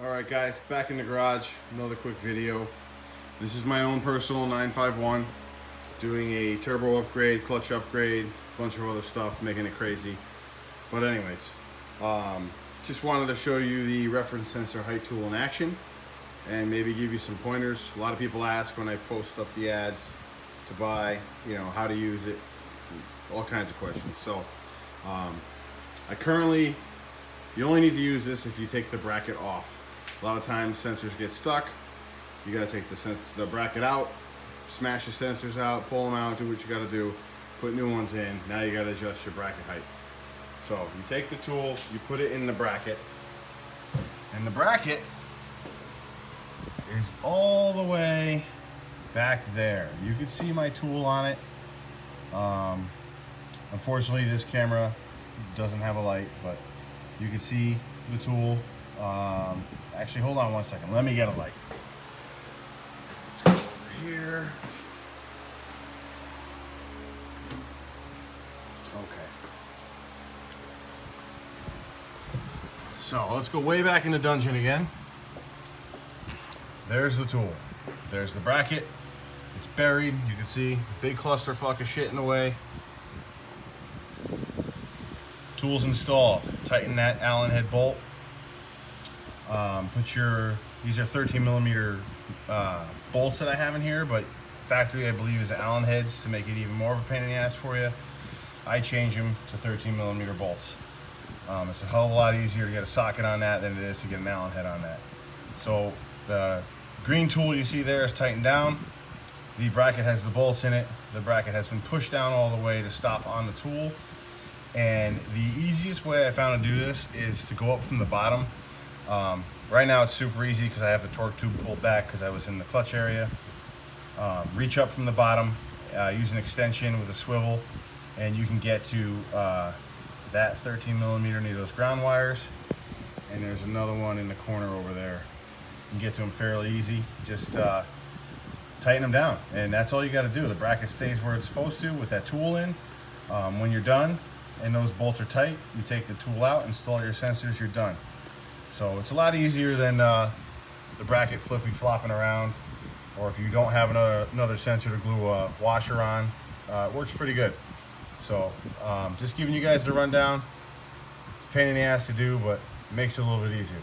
Alright guys, back in the garage, another quick video. This is my own personal 951, doing a turbo upgrade, clutch upgrade, bunch of other stuff, making it crazy. But anyways, just wanted to show you the reference sensor height tool in action and maybe give you some pointers. A lot of people ask when I post up the ads to buy, how to use it, all kinds of questions. So you only need to use this if you take the bracket off. A lot of times sensors get stuck. You gotta take the bracket out, smash the sensors out, pull them out, do what you gotta do, put new ones in. Now you gotta adjust your bracket height. So you take the tool, you put it in the bracket, and the bracket is all the way back there. You can see my tool on it. Unfortunately, this camera doesn't have a light, but you can see the tool. Actually, hold on one second. Let me get a light. Let's go over here. Okay. So let's go way back in the dungeon again. There's the tool. There's the bracket. It's buried. You can see big clusterfuck of shit in the way. Tools installed. Tighten that Allen head bolt. These are 13 millimeter bolts that I have in here, but factory I believe is Allen heads to make it even more of a pain in the ass for you. I change them to 13 millimeter bolts. It's a hell of a lot easier to get a socket on that than it is to get an Allen head on that. So the green tool you see there is tightened down. The bracket has the bolts in it. The bracket has been pushed down all the way to stop on the tool. And the easiest way I found to do this is to go up from the bottom. Right now it's super easy because I have the torque tube pulled back because I was in the clutch area. Reach up from the bottom, use an extension with a swivel, and you can get to that 13 millimeter near those ground wires. And there's another one in the corner over there. You can get to them fairly easy. Just tighten them down, and that's all you got to do. The bracket stays where it's supposed to with that tool in. When you're done and those bolts are tight, you take the tool out, install your sensors, you're done. So it's a lot easier than the bracket flopping around, or if you don't have another sensor to glue a washer on. It works pretty good. So just giving you guys the rundown. It's a pain in the ass to do, but it makes it a little bit easier.